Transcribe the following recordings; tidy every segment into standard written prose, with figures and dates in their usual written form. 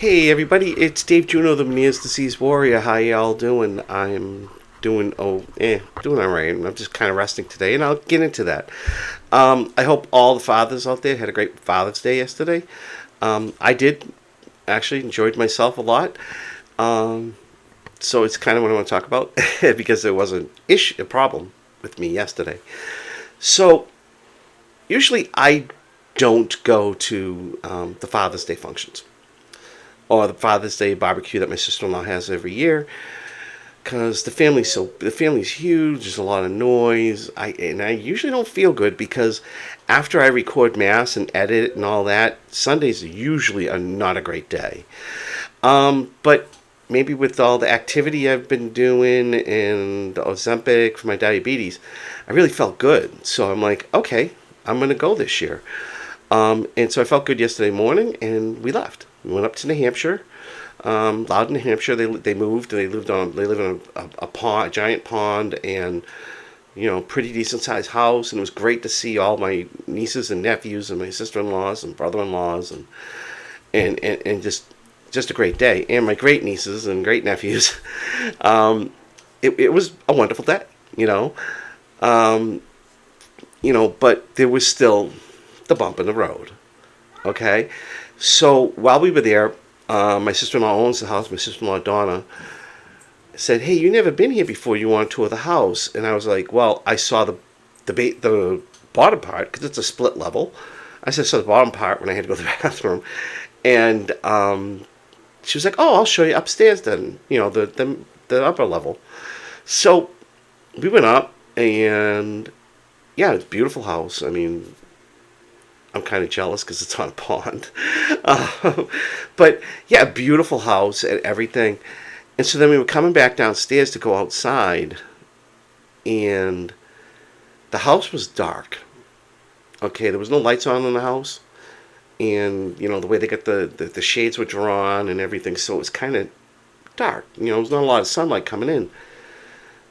Hey everybody, it's Dave Juno, the Meniere's Disease Warrior. How y'all doing? I'm doing alright. I'm just kind of resting today, and I'll get into that. I hope all the fathers out there had a great Father's Day yesterday. I did actually enjoyed myself a lot. Um, so it's kind of what I want to talk about because there was a problem with me yesterday. So usually I don't go to the Father's Day functions or the Father's Day barbecue that my sister-in-law has every year because the family's huge. There's a lot of noise. I usually don't feel good because after I record mass and edit and all that, Sundays are usually not a great day. But maybe with all the activity I've been doing and the Ozempic for my diabetes, I really felt good. So I'm like, okay, I'm gonna go this year. And so I felt good yesterday morning, and we left. We went up to New Hampshire. Loudon, New Hampshire. They moved. They live in a pond, a giant pond, and pretty decent sized house. And it was great to see all my nieces and nephews and my sister in laws and brother in laws and just a great day. And my great nieces and great nephews. It was a wonderful day. You know, um, but there was still the bump in the road. Okay, so while we were there, my sister-in-law owns the house. My sister-in-law Donna said, "Hey, you never been here before. You want to tour the house?" And I was like, "Well, I saw the bottom part because it's a split level." I said, "I saw the bottom part when I had to go to the bathroom," and she was like, "Oh, I'll show you upstairs then. The upper level." So we went up, and yeah, it's a beautiful house. I mean, I'm kind of jealous because it's on a pond. Uh, but yeah, beautiful house and everything. And so then we were coming back downstairs to go outside, and the house was dark. Okay, there was no lights on in the house, and the way they got the shades were drawn and everything, so it was kind of dark. There was not a lot of sunlight coming in.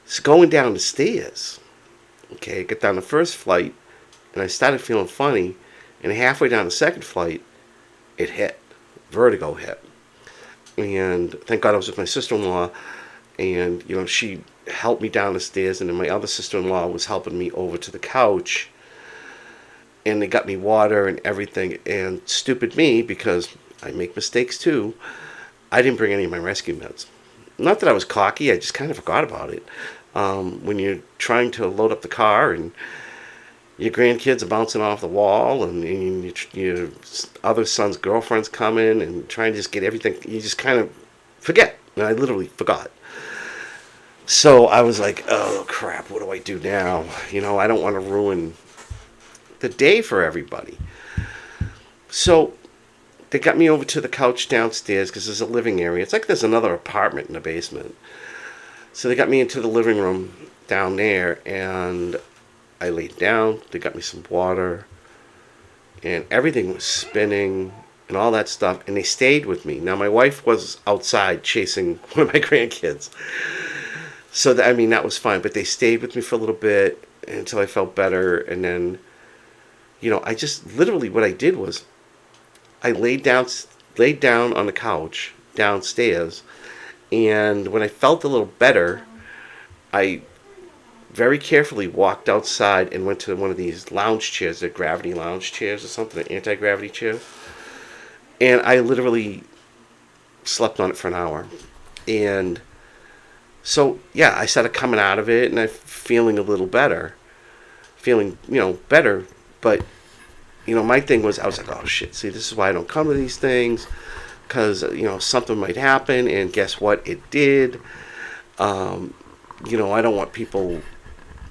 So going down the stairs, okay, I get down the first flight, and I started feeling funny. And halfway down the second flight, it hit. Vertigo hit. And thank God I was with my sister-in-law. And, she helped me down the stairs. And then my other sister-in-law was helping me over to the couch. And they got me water and everything. And stupid me, because I make mistakes too, I didn't bring any of my rescue meds. Not that I was cocky, I just kind of forgot about it. When you're trying to load up the car and your grandkids are bouncing off the wall, and your other son's girlfriend's coming, and trying to just get everything. You just kind of forget. And I literally forgot. So I was like, oh crap, what do I do now? I don't want to ruin the day for everybody. So they got me over to the couch downstairs because there's a living area. It's like there's another apartment in the basement. So they got me into the living room down there, and I laid down. They got me some water, and everything was spinning and all that stuff. And they stayed with me. Now my wife was outside chasing one of my grandkids, so that was fine. But they stayed with me for a little bit until I felt better. And then, I just literally what I did was I laid down on the couch downstairs, and when I felt a little better, I very carefully walked outside and went to one of these lounge chairs, the gravity lounge chairs or something, an anti-gravity chair. And I literally slept on it for an hour. And so, yeah, I started coming out of it, and I'm feeling a little better. Feeling, better. But, my thing was, I was like, oh, shit, see, this is why I don't come to these things. Because, something might happen, and guess what? It did. I don't want people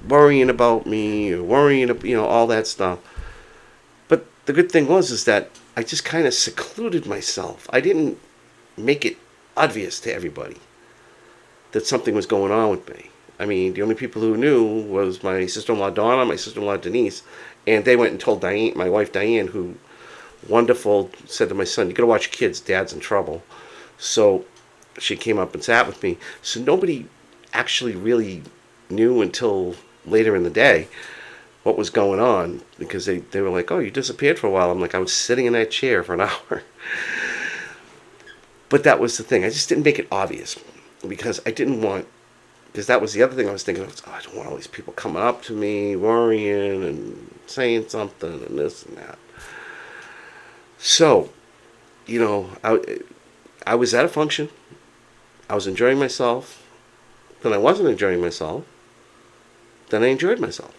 worrying about me or worrying, all that stuff. But the good thing is that I just kind of secluded myself. I didn't make it obvious to everybody that something was going on with me. I mean, the only people who knew was my sister-in-law Donna, my sister-in-law Denise, and they went and told Diane, my wife Diane, who wonderful, said to my son, "You gotta watch your kids. Dad's in trouble." So she came up and sat with me. So nobody actually really knew until later in the day what was going on, because they were like, "Oh, you disappeared for a while." I'm like, I was sitting in that chair for an hour. But that was the thing. I just didn't make it obvious because I didn't want, because that was the other thing I was thinking of. Oh, I don't want all these people coming up to me, worrying and saying something and this and that. So, I was at a function. I was enjoying myself. Then I wasn't enjoying myself. Then I enjoyed myself.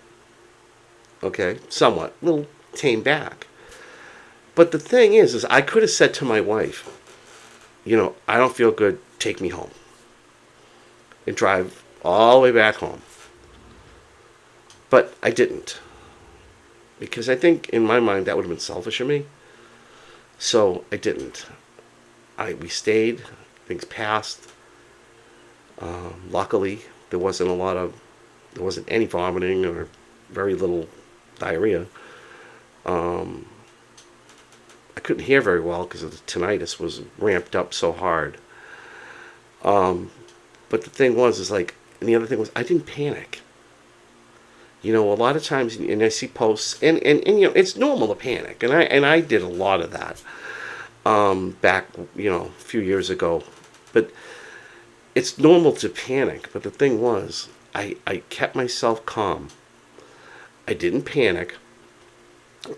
Okay, somewhat, a little tamed back. But the thing is I could have said to my wife, I don't feel good. Take me home, and drive all the way back home. But I didn't, because I think in my mind that would have been selfish of me. So I didn't. We stayed. Things passed. Luckily, there wasn't any vomiting or very little diarrhea. I couldn't hear very well because the tinnitus was ramped up so hard. But the thing was, and the other thing was, I didn't panic. A lot of times, and I see posts, and it's normal to panic, and I did a lot of that back, a few years ago. But it's normal to panic. But the thing was, I kept myself calm. I didn't panic.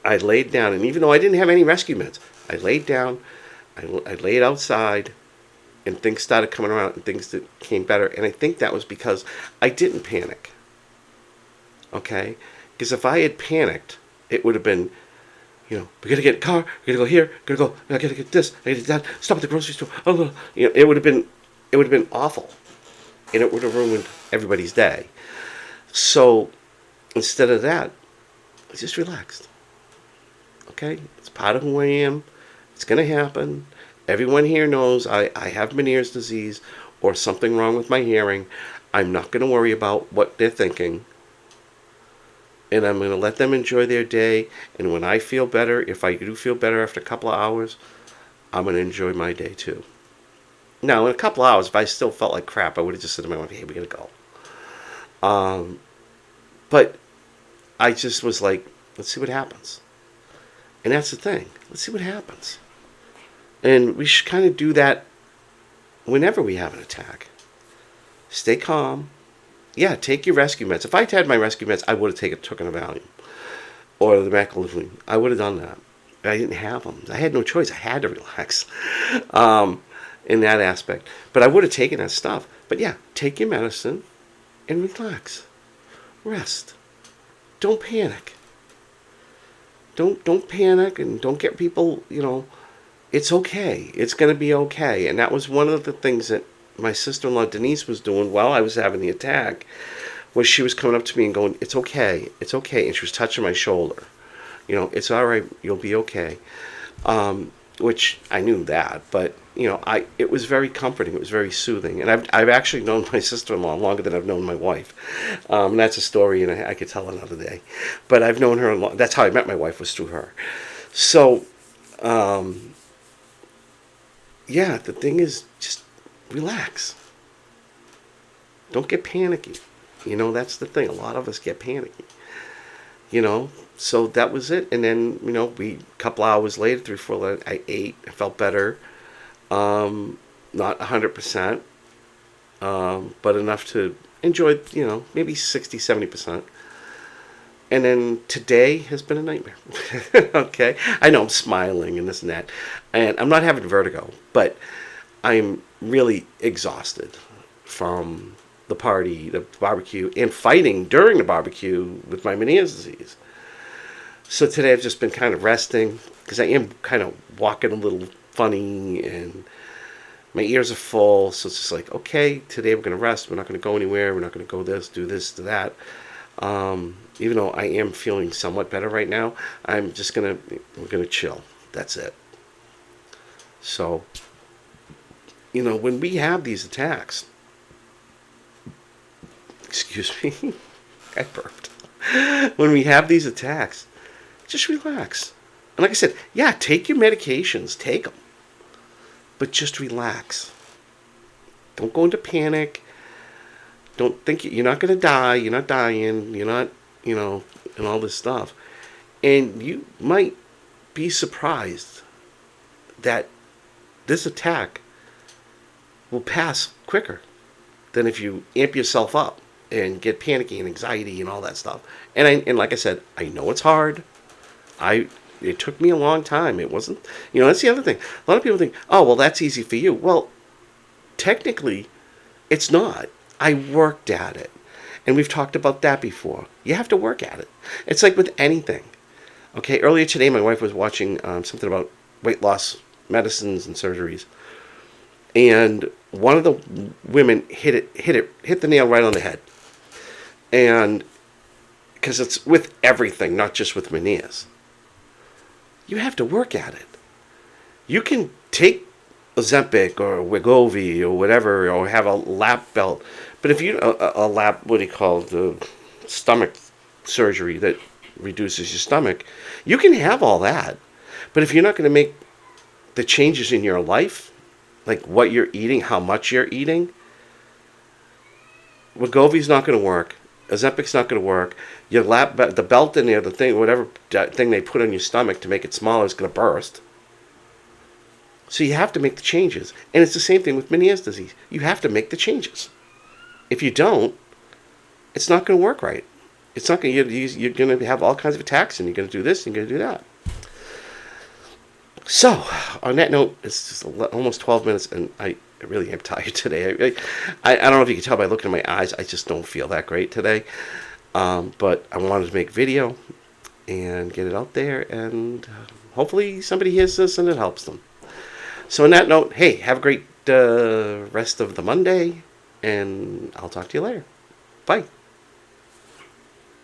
I laid down, and even though I didn't have any rescue meds, I laid down, I laid outside, and things started coming around, and things that came better. And I think that was because I didn't panic. Okay? Because if I had panicked, it would have been, we gotta get a car, we gotta go here, I gotta get this, I gotta get that, stop at the grocery store. Oh, it would have been awful, and it would have ruined everybody's day. So instead of that, I just relaxed. Okay, it's part of who I am. It's gonna happen. Everyone here knows I have Meniere's disease or something wrong with my hearing. I'm not gonna worry about what they're thinking. And I'm going to let them enjoy their day. And when I feel better, if I do feel better after a couple of hours, I'm going to enjoy my day too. Now, in a couple of hours, if I still felt like crap, I would have just said to my wife, hey, we got to go. But I just was like, let's see what happens. And that's the thing. Let's see what happens. And we should kind of do that whenever we have an attack. Stay calm. Yeah, take your rescue meds. If I had my rescue meds, I would have taken a Valium or the Macalufine. I would have done that. But I didn't have them. I had no choice. I had to relax in that aspect. But I would have taken that stuff. But yeah, take your medicine and relax. Rest. Don't panic. Don't panic, and don't get people, it's okay. It's going to be okay. And that was one of the things that my sister-in-law Denise was doing while I was having the attack, was she was coming up to me and going, it's okay, and she was touching my shoulder. It's all right, you'll be okay. Which I knew that, but it was very comforting. It was very soothing, and I've actually known my sister-in-law longer than I've known my wife. And that's a story, and I could tell another day. But I've known her. That's how I met my wife, was through her. So, yeah, the thing is, just relax. Don't get panicky. That's the thing. A lot of us get panicky. So that was it. And then, a couple hours later, 3, 4 later, I ate. I felt better. Not 100%, but enough to enjoy, maybe 60, 70%. And then today has been a nightmare. Okay? I know I'm smiling and this and that. And I'm not having vertigo, but I'm really exhausted from the party, the barbecue, and fighting during the barbecue with my Meniere's disease. So today I've just been kind of resting, because I am kind of walking a little funny and my ears are full. So it's just like, okay, today we're going to rest. We're not going to go anywhere. We're not going to go do this, do that. Even though I am feeling somewhat better right now, we're going to chill. That's it. So, when we have these attacks, excuse me, I burped. When we have these attacks, just relax. And like I said, yeah, take your medications, take them. But just relax. Don't go into panic. Don't think you're not going to die. You're not dying. You're not, and all this stuff. And you might be surprised that this attack will pass quicker than if you amp yourself up and get panicky and anxiety and all that stuff. And like I said, I know it's hard. It took me a long time. It wasn't, that's the other thing. A lot of people think, oh, well, that's easy for you. Well, technically, it's not. I worked at it. And we've talked about that before. You have to work at it. It's like with anything. Okay, earlier today, my wife was watching something about weight loss medicines and surgeries. And one of the women hit the nail right on the head. And because it's with everything, not just with Meniere's. You have to work at it. You can take Ozempic or Wegovy or whatever, or have a lap belt. But if you a lap, what do you call it, the stomach surgery that reduces your stomach, you can have all that. But if you're not going to make the changes in your life, like what you're eating, how much you're eating, Wegovy's not going to work. Ozempic's not going to work. Your the belt in there, the thing, whatever thing they put on your stomach to make it smaller is going to burst. So you have to make the changes. And it's the same thing with Meniere's disease. You have to make the changes. If you don't, it's not going to work right. It's not going to, you're going to have all kinds of attacks, and you're going to do this, and you're going to do that. So, on that note, it's just almost 12 minutes, and I really am tired today. I don't know if you can tell by looking at my eyes, I just don't feel that great today. But I wanted to make a video and get it out there, and hopefully somebody hears this and it helps them. So on that note, hey, have a great rest of the Monday, and I'll talk to you later. Bye.